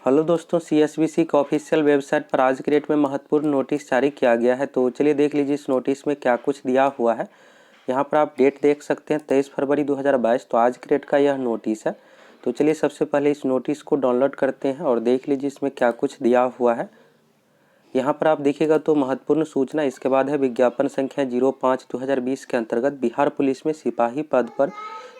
Hello दोस्तों, CSBC का official website पर आज की डेट में महत्वपूर्ण नोटिस जारी किया गया है। तो चलिए देख लीजिए इस नोटिस में क्या कुछ दिया हुआ है। यहाँ पर आप डेट देख सकते हैं 23 फरवरी 2022। तो आज की डेट का यह नोटिस है। तो चलिए सबसे पहले इस नोटिस को डाउनलोड करते हैं और देख लीजिए इसमें क्या कुछ दिया हुआ है। यहाँ पर आप देखिएगा तो महत्वपूर्ण सूचना, इसके बाद है विज्ञापन संख्या 05/2020 के अंतर्गत बिहार पुलिस में सिपाही पद पर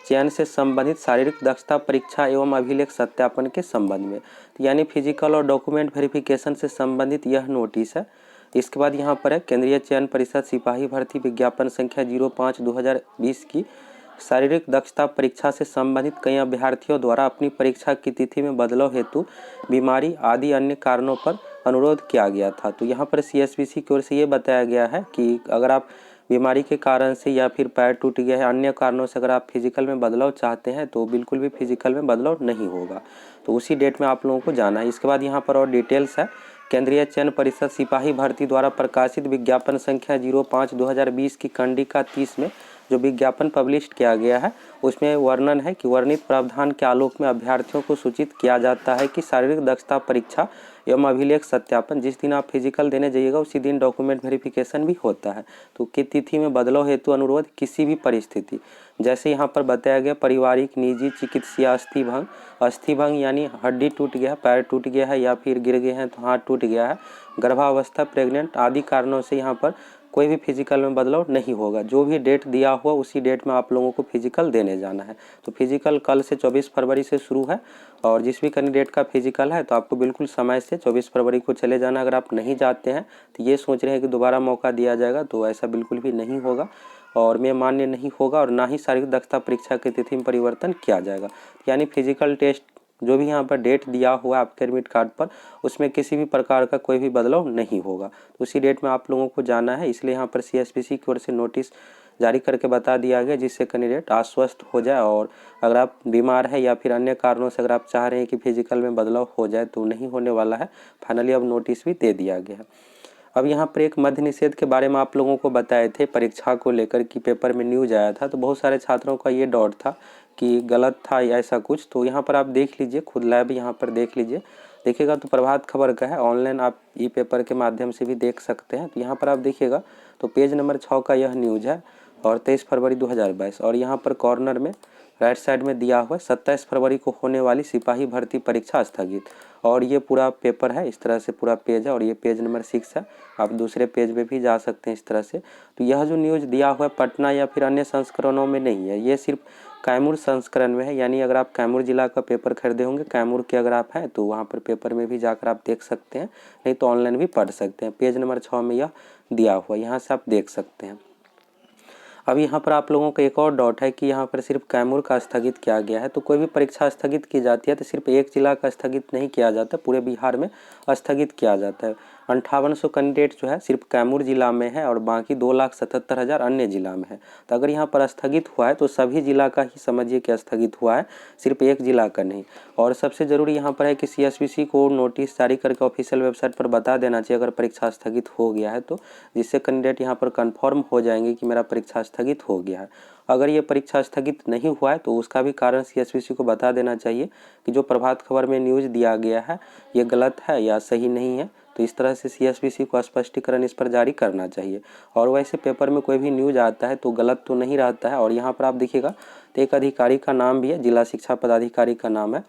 चयन से संबंधित शारीरिक दक्षता परीक्षा एवं अभिलेख सत्यापन के संबंध में, तो यानी फिजिकल और डॉक्यूमेंट वेरिफिकेशन से संबंधित यह नोटिस है। इसके बाद यहाँ पर है केंद्रीय चयन परिषद सिपाही भर्ती विज्ञापन संख्या 05/2020 की शारीरिक दक्षता परीक्षा से संबंधित कई अभ्यर्थियों द्वारा अपनी परीक्षा की तिथि में बदलाव हेतु बीमारी आदि अन्य कारणों पर अनुरोध किया गया था। तो यहाँ पर सीएसबीसी की ओर से ये बताया गया है कि अगर आप बीमारी के कारण से या फिर पैर टूट गया है, अन्य कारणों से अगर आप फिजिकल में बदलाव चाहते हैं तो बिल्कुल भी फिजिकल में बदलाव नहीं होगा। तो उसी डेट में आप लोगों को जाना है। इसके बाद यहाँ पर और डिटेल्स है। केंद्रीय चयन परिषद सिपाही भर्ती द्वारा प्रकाशित विज्ञापन संख्या 05/2020 की कंडिका 30 में जो विज्ञापन पब्लिश किया गया है उसमें वर्णन है कि वर्णित प्रावधान के आलोक में अभ्यर्थियों को सूचित किया जाता है कि शारीरिक दक्षता परीक्षा एवं अभिलेख सत्यापन जिस दिन आप फिजिकल देने जाइएगा उसी दिन डॉक्यूमेंट वेरिफिकेशन भी होता है। तो की तिथि में बदलाव हेतु अनुरोध किसी भी परिस्थिति, जैसे यहाँ पर बताया गया पारिवारिक निजी चिकित्सीय अस्थि भंग यानी हड्डी टूट गया, पैर टूट गया है या फिर गिर गए हैं तो हाथ टूट गया है, गर्भावस्था प्रेग्नेंट आदि कारणों से यहाँ पर कोई भी फिजिकल में बदलाव नहीं होगा। जो भी डेट दिया हुआ उसी डेट में आप लोगों को फिजिकल देने जाना है। तो फिजिकल कल से 24 फरवरी से शुरू है और जिस भी कैंडिडेट का फिजिकल है तो आपको बिल्कुल समय से 24 फरवरी को चले जाना। अगर आप नहीं जाते हैं तो ये सोच रहे हैं कि दोबारा मौका दिया जाएगा, तो ऐसा बिल्कुल भी नहीं होगा और में मान्य नहीं होगा और ना ही शारीरिक दक्षता परीक्षा की तिथि में परिवर्तन किया जाएगा। यानी फिजिकल टेस्ट जो भी यहाँ पर डेट दिया हुआ है आपके एडमिट कार्ड पर उसमें किसी भी प्रकार का कोई भी बदलाव नहीं होगा। तो उसी डेट में आप लोगों को जाना है। इसलिए यहाँ पर सीएसबीसी की ओर से नोटिस जारी करके बता दिया गया जिससे कैंडिडेट आश्वस्त हो जाए। और अगर आप बीमार है या फिर अन्य कारणों से अगर आप चाह रहे हैं कि फिजिकल में बदलाव हो जाए तो नहीं होने वाला है। फाइनली अब नोटिस भी दे दिया गया है। अब यहाँ पर एक मध्य निषेध के बारे में आप लोगों को बताए थे परीक्षा को लेकर कि पेपर में न्यूज आया था, तो बहुत सारे छात्रों का ये डाउट था कि गलत था या ऐसा कुछ। तो यहाँ पर आप देख लीजिए, खुद लाइव यहाँ पर देख लीजिए, देखिएगा तो प्रभात खबर का है, ऑनलाइन आप ई पेपर के माध्यम से भी देख सकते हैं। तो यहाँ पर आप देखिएगा तो पेज नंबर 6 का यह न्यूज़ है और 23 फरवरी 2022 और यहाँ पर कॉर्नर में राइट साइड में दिया हुआ 27 फरवरी को होने वाली सिपाही भर्ती परीक्षा स्थगित। और ये पूरा पेपर है, इस तरह से पूरा पेज है और ये पेज नंबर 6 है। आप दूसरे पेज पे भी जा सकते हैं इस तरह से। तो यह जो न्यूज़ दिया हुआ है पटना या फिर अन्य संस्करणों में नहीं है, ये सिर्फ कैमूर संस्करण में है। यानी अगर आप कैमूर जिला का पेपर खरीदे होंगे, कैमूर के अगर आप हैं तो वहाँ पर पेपर में भी जाकर आप देख सकते हैं, नहीं तो ऑनलाइन भी पढ़ सकते हैं। पेज नंबर 6 में यह दिया हुआ है, यहाँ से आप देख सकते हैं। अब यहाँ पर आप लोगों का एक और डाउट है कि यहाँ पर सिर्फ कैमूर का स्थगित किया गया है। तो कोई भी परीक्षा स्थगित की जाती है तो सिर्फ एक जिला का स्थगित नहीं किया जाता, पूरे बिहार में स्थगित किया जाता है। 5800 कैंडिडेट जो है सिर्फ कैमूर जिला में है और बाकी 2,77,000 अन्य जिला में है। तो अगर यहाँ पर स्थगित हुआ है तो सभी जिला का ही समझिए कि स्थगित हुआ है, सिर्फ एक जिला का नहीं। और सबसे ज़रूरी यहाँ पर है कि सीएसबीसी को नोटिस जारी करके ऑफिशियल वेबसाइट पर बता देना चाहिए अगर परीक्षा स्थगित हो गया है तो, जिससे कैंडिडेट यहाँ पर कन्फर्म हो जाएंगे कि मेरा परीक्षा स्थगित हो गया है। अगर ये परीक्षा स्थगित नहीं हुआ है तो उसका भी कारण सीएसबीसी को बता देना चाहिए कि जो प्रभात खबर में न्यूज़ दिया गया है ये गलत है या सही नहीं है। तो इस तरह से सीएसबीसी को स्पष्टीकरण इस पर जारी करना चाहिए। और वैसे पेपर में कोई भी न्यूज़ आता है तो गलत तो नहीं रहता है। और यहाँ पर आप देखिएगा तो एक अधिकारी का नाम भी है, जिला शिक्षा पदाधिकारी का नाम है।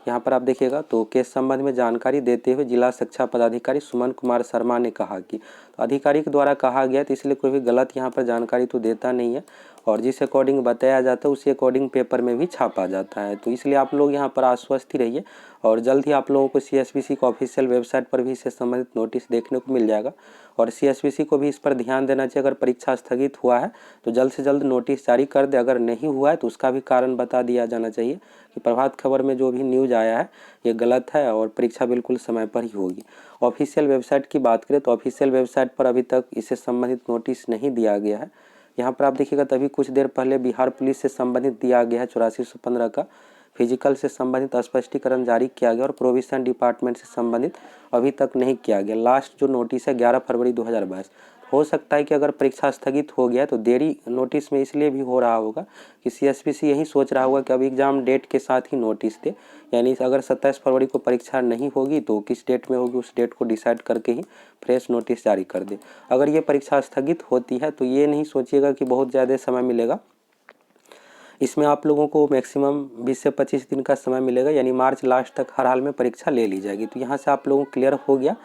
यहाँ पर आप देखिएगा तो केस संबंध में जानकारी देते हुए जिला शिक्षा पदाधिकारी सुमन कुमार शर्मा ने कहा कि तो अधिकारी के द्वारा कहा गया तो इसलिए कोई भी गलत यहाँ पर जानकारी तो देता नहीं है और जिस अकॉर्डिंग बताया जाता है उसी अकॉर्डिंग पेपर में भी छापा जाता है। तो इसलिए आप लोग यहाँ पर आश्वस्त ही रहिए और जल्द ही आप लोगों को सीएसबीसी को ऑफिशियल वेबसाइट पर भी इससे संबंधित नोटिस देखने को मिल जाएगा। और सीएसबीसी को भी इस पर ध्यान देना चाहिए, अगर परीक्षा स्थगित हुआ है तो जल्द से जल्द नोटिस जारी कर दे, अगर नहीं हुआ है तो उसका भी कारण बता दिया जाना चाहिए कि प्रभात खबर में जो भी न्यूज़ आया है ये गलत है और परीक्षा बिल्कुल समय पर ही होगी। ऑफिशियल वेबसाइट की बात करें तो ऑफिशियल वेबसाइट पर अभी तक इससे संबंधित नोटिस नहीं दिया गया है। यहाँ पर आप देखिएगा तभी कुछ देर पहले बिहार पुलिस से संबंधित दिया गया है 8415 का फिजिकल से संबंधित स्पष्टीकरण जारी किया गया और प्रोविजन डिपार्टमेंट से संबंधित अभी तक नहीं किया गया। लास्ट जो नोटिस है 11 फरवरी 2022। हो सकता है कि अगर परीक्षा स्थगित हो गया तो देरी नोटिस में इसलिए भी हो रहा होगा कि सीएसपीसी यही सोच रहा होगा कि अब एग्ज़ाम डेट के साथ ही नोटिस दे, यानी अगर 27 फरवरी को परीक्षा नहीं होगी तो किस डेट में होगी उस डेट को डिसाइड करके ही फ्रेश नोटिस जारी कर दे। अगर ये परीक्षा स्थगित होती है तो ये नहीं सोचिएगा कि बहुत ज़्यादा समय मिलेगा, इसमें आप लोगों को मैक्सिमम 20 से 25 दिन का समय मिलेगा, यानी मार्च लास्ट तक हर हाल में परीक्षा ले ली जाएगी। तो यहाँ से आप लोगों को क्लियर हो गया